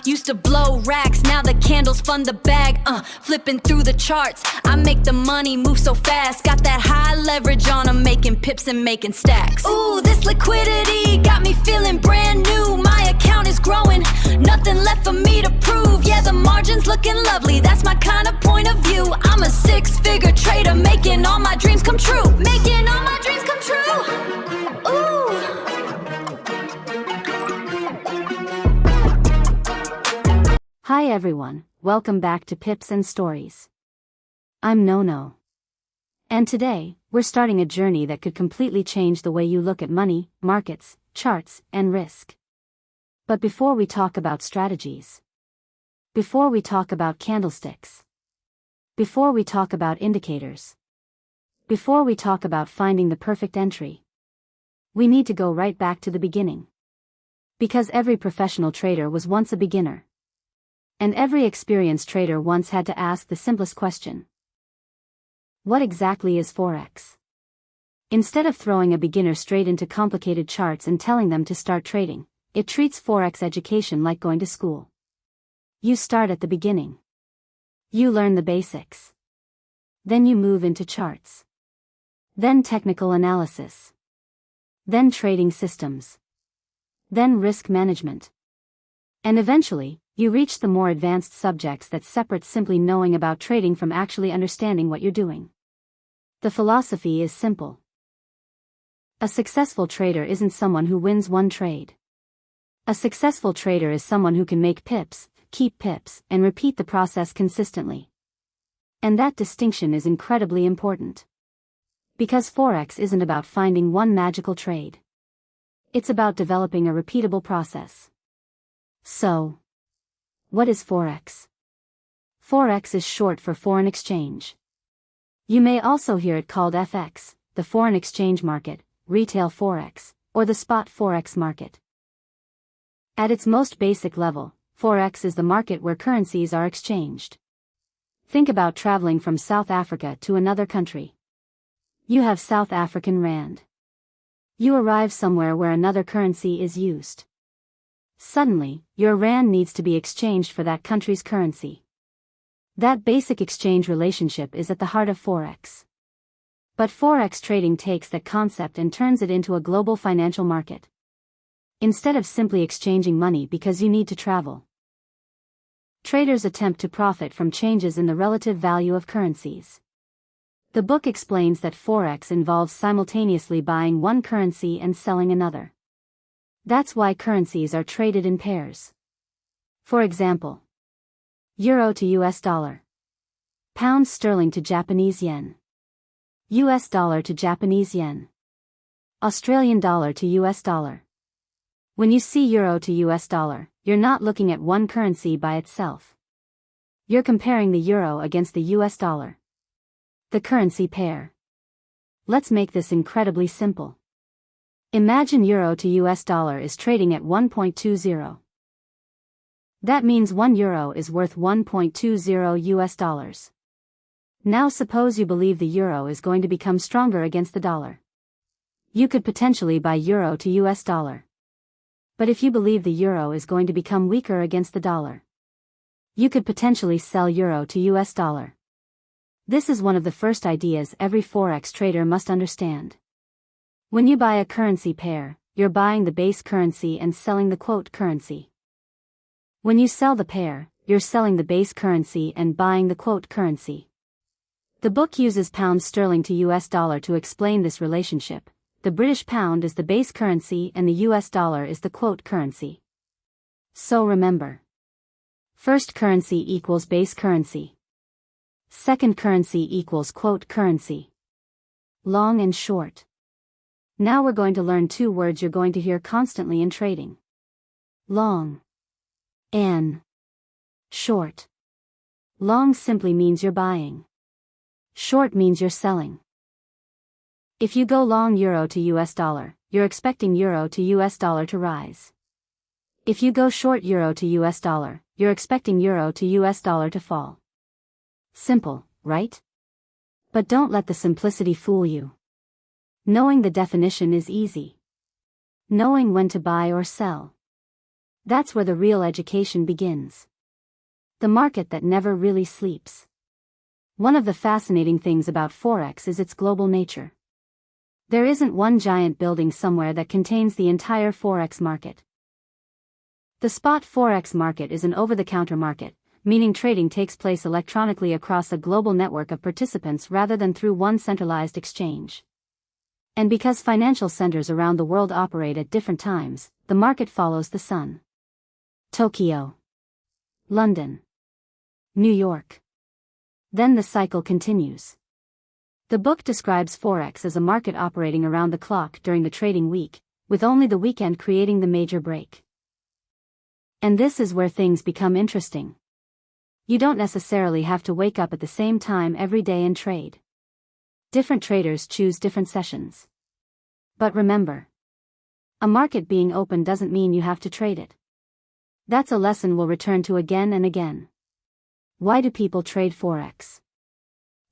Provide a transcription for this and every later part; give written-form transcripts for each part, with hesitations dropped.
Used to blow racks, now the candles fund the bag. Flipping through the charts, I make the money move so fast. Got that high leverage on 'em, making pips and making stacks. Ooh, this liquidity got me feeling brand new. My account is growing, nothing left for me to prove. Yeah, the margin's looking lovely, that's my kind of point of view. I'm a six-figure trader, making all my dreams come true. Making all my dreams come true. Ooh. Hi everyone, welcome back to Pips and Stories. I'm Nono. And today, we're starting a journey that could completely change the way you look at money, markets, charts, and risk. But before we talk about strategies, before we talk about candlesticks, before we talk about indicators, before we talk about finding the perfect entry, we need to go right back to the beginning. Because every professional trader was once a beginner. And every experienced trader once had to ask the simplest question. What exactly is Forex? Instead of throwing a beginner straight into complicated charts and telling them to start trading, it treats Forex education like going to school. You start at the beginning. You learn the basics. Then you move into charts. Then technical analysis. Then trading systems. Then risk management. And eventually, you reach the more advanced subjects that separate simply knowing about trading from actually understanding what you're doing. The philosophy is simple. A successful trader isn't someone who wins one trade. A successful trader is someone who can make pips, keep pips, and repeat the process consistently. And that distinction is incredibly important. Because Forex isn't about finding one magical trade. It's about developing a repeatable process. So, what is Forex? Forex is short for foreign exchange. You may also hear it called FX, the foreign exchange market, retail Forex, or the spot Forex market. At its most basic level, Forex is the market where currencies are exchanged. Think about traveling from South Africa to another country. You have South African rand. You arrive somewhere where another currency is used. Suddenly, your rand needs to be exchanged for that country's currency. That basic exchange relationship is at the heart of Forex. But Forex trading takes that concept and turns it into a global financial market. Instead of simply exchanging money because you need to travel, traders attempt to profit from changes in the relative value of currencies. The book explains that Forex involves simultaneously buying one currency and selling another. That's why currencies are traded in pairs. For example, Euro to US dollar, Pound sterling to Japanese yen, US dollar to Japanese yen, Australian dollar to US dollar. When you see Euro to US dollar, you're not looking at one currency by itself. You're comparing the Euro against the US dollar. The currency pair. Let's make this incredibly simple. Imagine Euro to US dollar is trading at 1.20. That means 1 euro is worth 1.20 US dollars. Now suppose you believe the euro is going to become stronger against the dollar. You could potentially buy Euro to US dollar. But if you believe the euro is going to become weaker against the dollar, you could potentially sell Euro to US dollar. This is one of the first ideas every Forex trader must understand. When you buy a currency pair, you're buying the base currency and selling the quote currency. When you sell the pair, you're selling the base currency and buying the quote currency. The book uses pound sterling to US dollar to explain this relationship. The British pound is the base currency and the US dollar is the quote currency. So remember. First currency equals base currency. Second currency equals quote currency. Long and short. Now we're going to learn two words you're going to hear constantly in trading. Long and short. Long simply means you're buying. Short means you're selling. If you go long Euro to US dollar, you're expecting Euro to US dollar to rise. If you go short Euro to US dollar, you're expecting Euro to US dollar to fall. Simple, right? But don't let the simplicity fool you. Knowing the definition is easy. Knowing when to buy or sell, That's where the real education begins. The market that never really sleeps. One of the fascinating things about Forex is its global nature. There isn't one giant building somewhere that contains the entire Forex market. The spot Forex market is an over-the-counter market, meaning trading takes place electronically across a global network of participants rather than through one centralized exchange. And because financial centers around the world operate at different times, the market follows the sun. Tokyo, London, New York. Then the cycle continues. The book describes Forex as a market operating around the clock during the trading week, with only the weekend creating the major break. And this is where things become interesting. You don't necessarily have to wake up at the same time every day and trade. Different traders choose different sessions. But remember, a market being open doesn't mean you have to trade it. That's a lesson we'll return to again and again. Why do people trade Forex?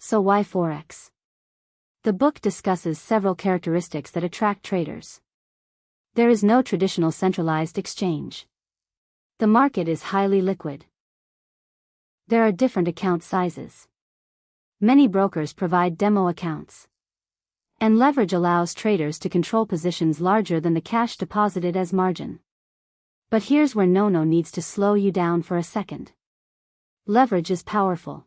So why Forex? The book discusses several characteristics that attract traders. There is no traditional centralized exchange. The market is highly liquid. There are different account sizes. Many brokers provide demo accounts. And leverage allows traders to control positions larger than the cash deposited as margin. But here's where Nono needs to slow you down for a second. Leverage is powerful.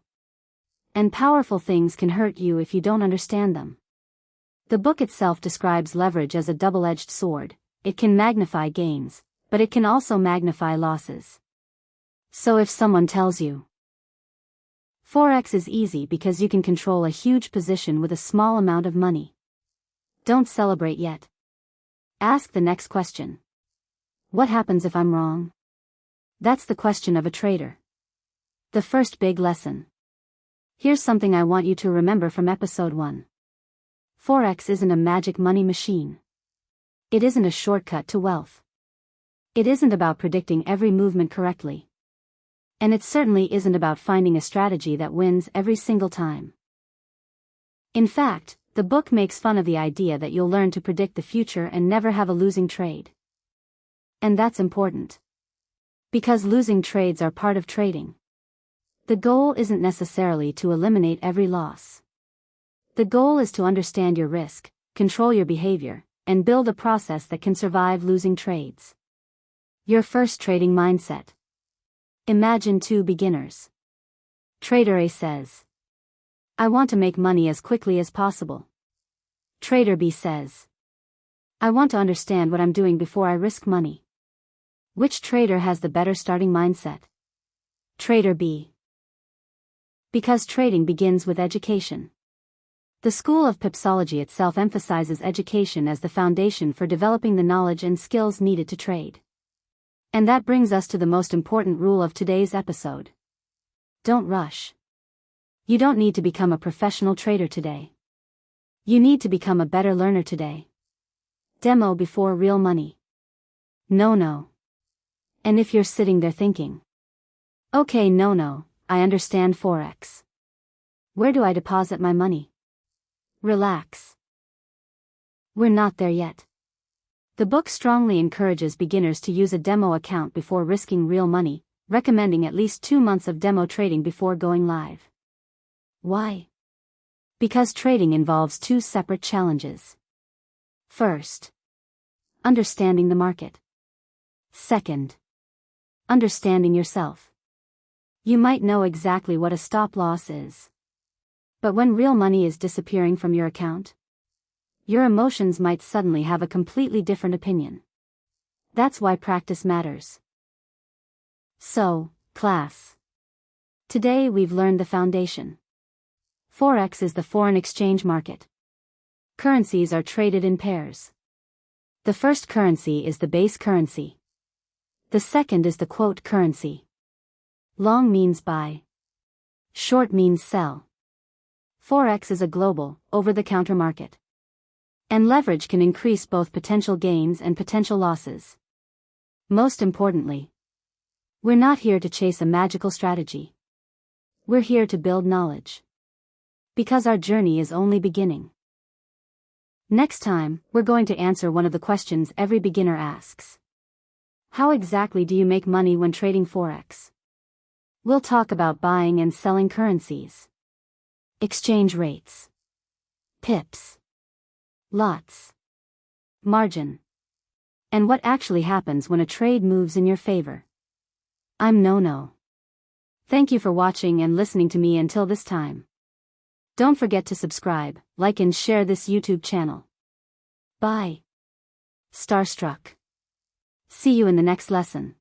And powerful things can hurt you if you don't understand them. The book itself describes leverage as a double-edged sword. It can magnify gains, but it can also magnify losses. So if someone tells you, Forex is easy because you can control a huge position with a small amount of money, don't celebrate yet. Ask the next question. What happens if I'm wrong? That's the question of a trader. The first big lesson. Here's something I want you to remember from episode 1. Forex isn't a magic money machine. It isn't a shortcut to wealth. It isn't about predicting every movement correctly. And it certainly isn't about finding a strategy that wins every single time. In fact, the book makes fun of the idea that you'll learn to predict the future and never have a losing trade. And that's important. Because losing trades are part of trading. The goal isn't necessarily to eliminate every loss. The goal is to understand your risk, control your behavior, and build a process that can survive losing trades. Your first trading mindset. Imagine two beginners. Trader A says, I want to make money as quickly as possible. Trader B says, I want to understand what I'm doing before I risk money. Which trader has the better starting mindset? Trader B. Because trading begins with education. The school of Pipsology itself emphasizes education as the foundation for developing the knowledge and skills needed to trade. And that brings us to the most important rule of today's episode. Don't rush. You don't need to become a professional trader today. You need to become a better learner today. Demo before real money. No. And if you're sitting there thinking, okay, no, I understand Forex. Where do I deposit my money? Relax. We're not there yet. The book strongly encourages beginners to use a demo account before risking real money, recommending at least 2 months of demo trading before going live. Why? Because trading involves 2 separate challenges. First, understanding the market. Second, understanding yourself. You might know exactly what a stop loss is. But when real money is disappearing from your account, your emotions might suddenly have a completely different opinion. That's why practice matters. So, class. Today we've learned the foundation. Forex is the foreign exchange market. Currencies are traded in pairs. The first currency is the base currency. The second is the quote currency. Long means buy. Short means sell. Forex is a global, over-the-counter market. And leverage can increase both potential gains and potential losses. Most importantly, we're not here to chase a magical strategy. We're here to build knowledge. Because our journey is only beginning. Next time, we're going to answer one of the questions every beginner asks. How exactly do you make money when trading Forex? We'll talk about buying and selling currencies, exchange rates, pips, lots, margin, and what actually happens when a trade moves in your favor. I'm Nono. Thank you for watching and listening to me until this time. Don't forget to subscribe, like and share this YouTube channel. Bye. Starstruck. See you in the next lesson.